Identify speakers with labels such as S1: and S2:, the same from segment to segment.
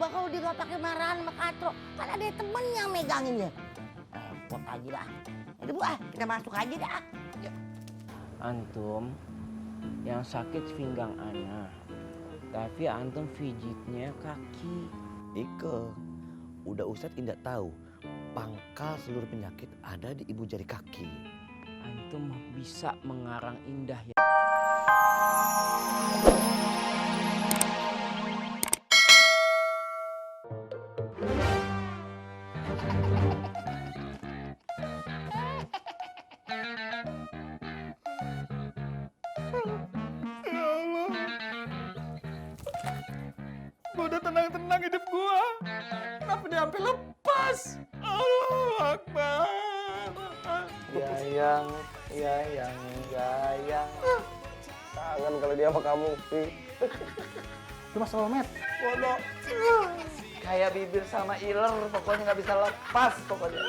S1: coba kalau dia gak pakai marahan sama Katro, kan ada temen yang megangin ya. Repot aja dah. Udah Bu, kita masuk aja dah. Yuk.
S2: Antum yang sakit pinggang ana, tapi antum pijitnya kaki.
S3: Ike, udah Ustadz indah tahu pangkal seluruh penyakit ada di ibu jari kaki.
S2: Antum bisa mengarang indah ya.
S4: Gua udah tenang-tenang hidup gua. Kenapa dia sampai lepas? Allahu Akbar.
S5: Yayang. Kangen kalau dia sama kamu, Pi.
S4: Cuma soulmate.
S5: Bodoh. Kayak bibir sama iler, pokoknya nggak bisa lepas pokoknya.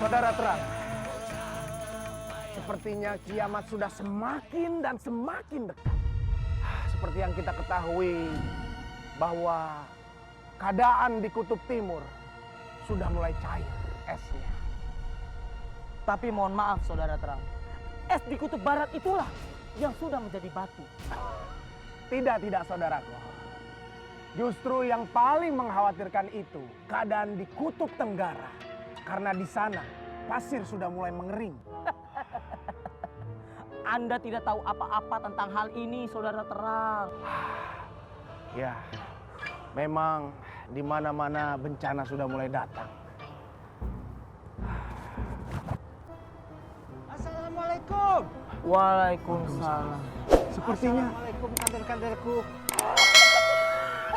S4: Saudara terang. Sepertinya kiamat sudah semakin dan semakin dekat. Seperti yang kita ketahui bahwa keadaan di kutub timur sudah mulai cair esnya.
S6: Tapi mohon maaf saudara terang, es di kutub barat itulah yang sudah menjadi batu.
S4: Tidak saudaraku. Justru yang paling mengkhawatirkan itu keadaan di kutub tenggara. Karena di sana pasir sudah mulai mengering.
S6: Anda tidak tahu apa-apa tentang hal ini saudara terang.
S4: Ya, memang di mana-mana bencana sudah mulai datang. Assalamualaikum.
S6: Waalaikumsalam.
S4: Sepertinya
S6: Assalamualaikum kader-kaderku.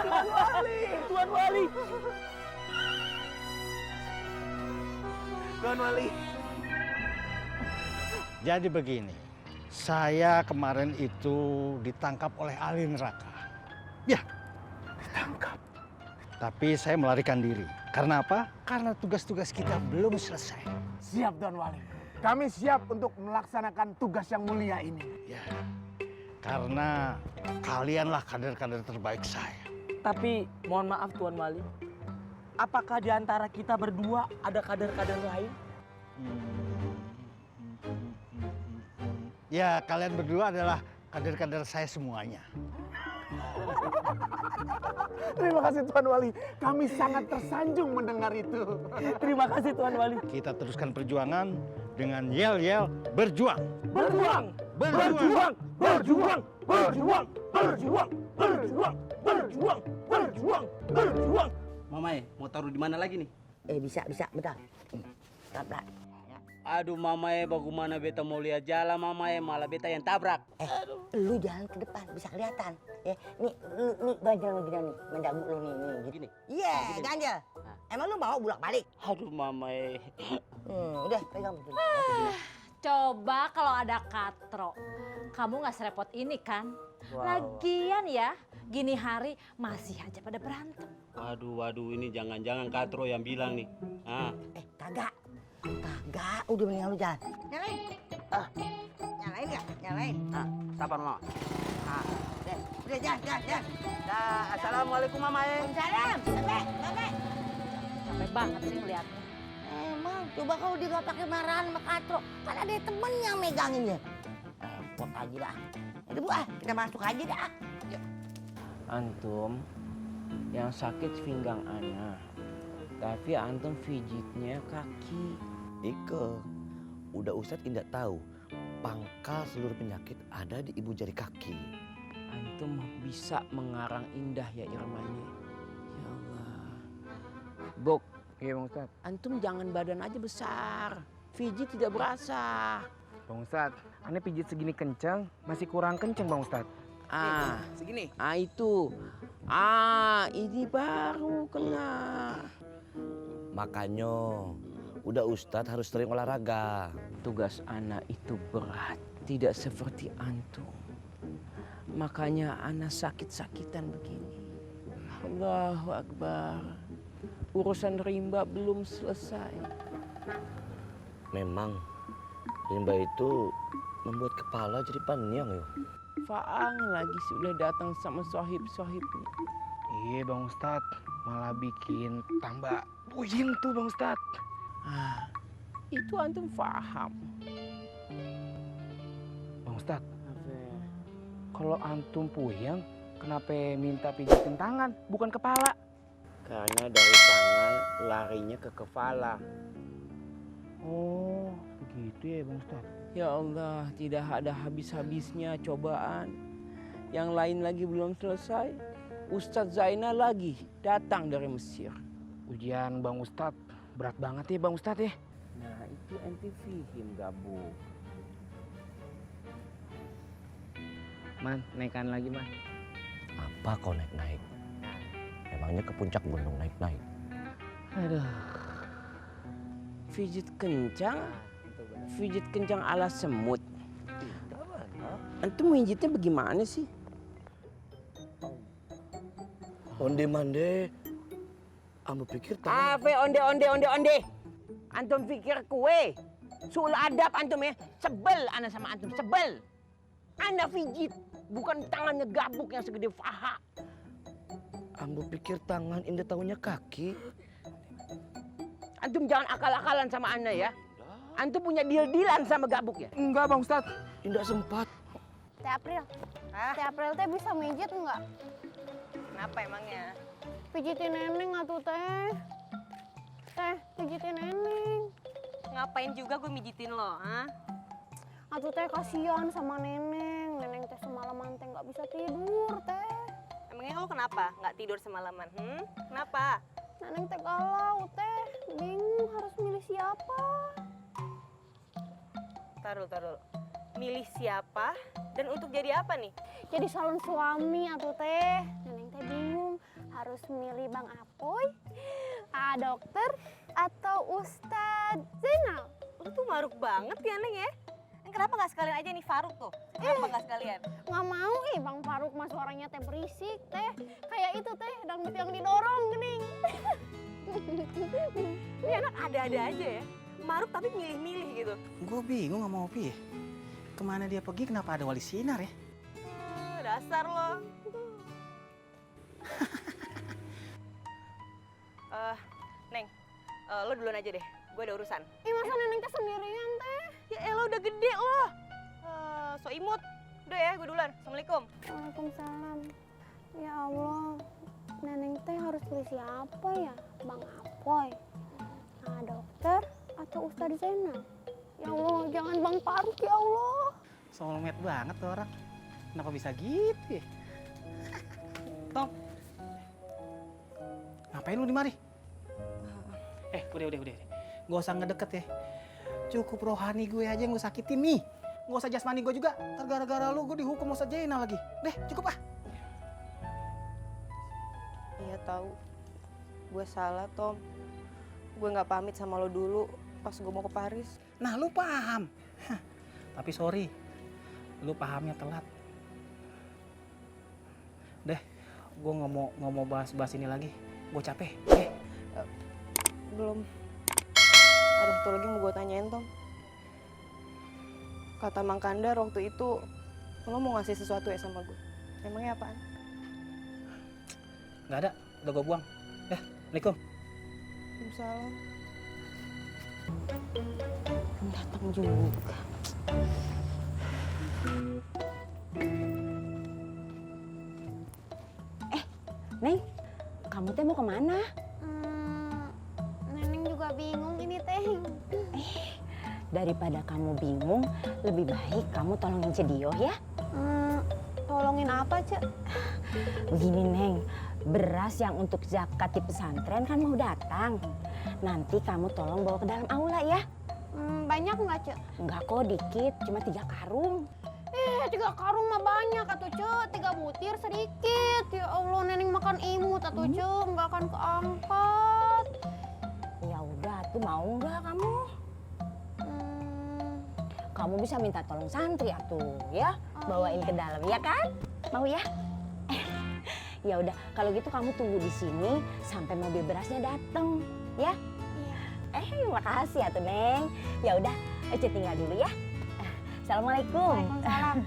S4: Tuan Wali, Tuan Wali. Tuan Wali.
S7: Jadi begini, saya kemarin itu ditangkap oleh ahli neraka. Ya,
S4: Ditangkap.
S7: tapi saya melarikan diri. Karena apa? Karena tugas-tugas kita belum selesai.
S4: Siap Tuan Wali. Kami siap untuk melaksanakan tugas yang mulia ini.
S7: Ya, karena kalianlah kader-kader terbaik saya.
S6: Tapi mohon maaf Tuan Wali, apakah di antara kita berdua ada kader-kader lain?
S7: Ya, kalian berdua adalah kader-kader saya semuanya.
S4: Terima kasih Tuan Wali. Kami sangat tersanjung mendengar itu.
S6: Terima kasih Tuan Wali.
S7: Kita teruskan perjuangan dengan yel-yel berjuang.
S6: Berjuang,
S7: Berjuang.
S6: berjuang, berjuang, berjuang, berjuang, berjuang, berjuang, berjuang.
S8: Mamae, mau taruh di mana lagi nih?
S1: Bisa, bentar. Tabrak.
S8: Aduh Mamae, bagaimana beta mau lihat jalan Mamae, malah beta yang tabrak.
S1: Lu jalan ke depan, bisa kelihatan. Ya, nih, lu ganjel lu gini nih, mendagu lu nih, gitu.
S8: Gini.
S1: Iya, ganjel. Emang lu mau bulak balik?
S8: Aduh Mamae.
S1: Udah, pegang.
S9: Coba kalau ada Katro, kamu nggak serepot ini kan? Lagian ya, gini hari masih aja pada berantem.
S8: Waduh, ini jangan-jangan Katro yang bilang nih.
S1: Kagak, udah mendingan lu jalan. Nyalain. Nyalain nggak? Nyalain.
S8: Sabar Mama.
S1: Udah jalan.
S8: Dah, assalamualaikum Mamae.
S1: Salam, Bebe.
S9: Capek banget sih ngeliatnya.
S1: Emang, coba kalau dia gak pakai marahan sama Katro, kan ada temen yang megangin ya. Repot aja dah. Udah Bu, kita masuk aja dah. Yuk.
S2: Antum yang sakit pinggang ana, tapi antum pijitnya kaki.
S3: Ike, udah Ustadz indah tahu pangkal seluruh penyakit ada di ibu jari kaki.
S2: Antum bisa mengarang indah ya irmanya. Ya Allah. Bok,
S4: Iya Bang Ustadz.
S2: antum jangan badan aja besar. Pijit tidak berasa.
S4: Bang Ustadz, aneh pijit segini kenceng, masih kurang kenceng Bang Ustadz.
S8: Segini.
S2: Itu. Ini baru kena.
S3: Makanya udah Ustadz harus sering olahraga.
S2: Tugas anak itu berat, tidak seperti antum. Makanya anak sakit-sakitan begini. Allahu Akbar. Urusan rimba belum selesai.
S3: Memang rimba itu membuat kepala jadi panjang yo.
S2: Faang lagi sudah datang sama sohib-sohibnya.
S4: Iya Bang Ustadz, malah bikin tambah puyeng tuh Bang Ustadz.
S2: Ah, itu antum paham.
S4: Bang Ustadz, kalau antum puyeng, kenapa minta pijitin tangan, bukan kepala?
S2: Karena dari tangan larinya ke kepala.
S4: Oh, begitu ya Bang Ustadz.
S2: Ya Allah, tidak ada habis-habisnya cobaan. Yang lain lagi belum selesai. Ustadz Zainal lagi datang dari Mesir.
S4: Ujian Bang Ustadz berat banget ya Bang Ustadz ya.
S2: Nah, itu ente fihim gabung.
S4: Man, naikkan lagi man.
S3: Apa kau naik-naik? Emangnya ke puncak gunung naik-naik?
S2: Aduh. Pijit kencang ala semut. Antum mijitnya bagaimana sih?
S3: Onde mande. Ambo pikir
S2: Ave onde. Antum pikir kue? Sul adab antum ya. Sebel ana sama antum, sebel. Anda pijit, bukan tangannya gabuk yang segede paha.
S3: Ambo pikir tangan, indah tahunya kaki.
S2: Antum jangan akal-akalan sama Anda ya. Antum punya deal-dealan sama gabuk ya?
S4: Enggak Bang Ustadz.
S3: Indah sempat.
S10: Teh April. Teh April teh bisa mijit enggak? Kenapa emangnya? Pijitin neneng atuh teh. Teh, pijitin neneng.
S11: Ngapain juga gue mijitin lo, ha?
S10: Atuh teh kasihan sama neneng. Neneng teh semalaman teh nggak bisa tidur teh.
S11: Emangnya lo kenapa nggak tidur semalaman? Kenapa?
S10: Neneng teh galau teh. Bingung harus milih siapa.
S11: Taruh. Milih siapa dan untuk jadi apa nih?
S10: Jadi calon suami atuh teh. Neneng teh bingung harus milih Bang Apoy, dokter, atau Ustadz Zainal.
S11: Lo tuh maruk banget ya, Neng ya? Kenapa nggak sekalian aja nih Faruk tuh? Kenapa nggak sekalian?
S10: Nggak mau Bang Faruk mah suaranya teh berisik teh. Kayak itu teh dangdut yang didorong gening.
S11: Ini anak ada-ada aja ya. Maruk tapi milih-milih gitu.
S6: Gue bingung sama Opi ya. Kemana dia pergi, kenapa ada wali sinar ya?
S11: Dasar lo. Neng, lo duluan aja deh. Gue ada urusan.
S10: Masa neneng teh sendirian teh?
S11: Ya lo udah gede lo. So imut. Udah ya, gue duluan. Assalamualaikum.
S10: Waalaikumsalam. Ya Allah, neneng teh harus pilih siapa ya? Bang Apoy, dokter, atau Ustadz Zainal? Ya Allah, jangan Bang Faruk ya Allah.
S6: Soulmate banget tuh orang. Kenapa bisa gitu ya? Tom, ngapain lu di mari? Udah. Gak usah ngedeket ya. Cukup rohani gue aja yang gue sakitin nih. Gak usah jasmani gue juga. Ntar gara-gara lu gue dihukum Ustadz Zainal lagi. Deh, cukup ah.
S11: Iya tahu. Gue salah, Tom. Gue nggak pamit sama lo dulu pas gue mau ke Paris.
S6: Nah, lu paham. Tapi sorry, lu pahamnya telat. Deh, gue nggak mau bahas ini lagi. Gue capek.
S11: Belum. Ada satu lagi yang mau gue tanyain, Tom. Kata Mang Kandar waktu itu, lo mau ngasih sesuatu ya sama gue. Emangnya apaan?
S6: Nggak ada, udah gue buang. Assalamualaikum.
S11: Waalaikumsalam. Datang juga.
S9: Neng, kamu teh mau kemana?
S10: Neneng juga bingung ini teh.
S9: Daripada kamu bingung, lebih baik kamu tolongin Cedio ya.
S10: Tolongin apa, Cek?
S9: Begini Neng, beras yang untuk zakat di pesantren kan mau datang. Nanti kamu tolong bawa ke dalam aula ya.
S10: Banyak nggak, Cek?
S9: Enggak kok, dikit, cuma 3 karung.
S10: 3 karung mah banyak atuh, Cek. 3 butir sedikit. Ya Allah, Neneng makan imut atuh, Cek. Nggak akan keangkat.
S9: Ya udah, tuh mau nggak kamu? Kamu bisa minta tolong santri atuh ya, bawain ke dalam ya kan? Mau ya? Ya udah, kalau gitu kamu tunggu di sini sampai mobil berasnya datang, ya? Iya. Makasih ya tuh Neng. Ya udah, Ece tinggal dulu ya. Assalamualaikum.
S10: Waalaikumsalam.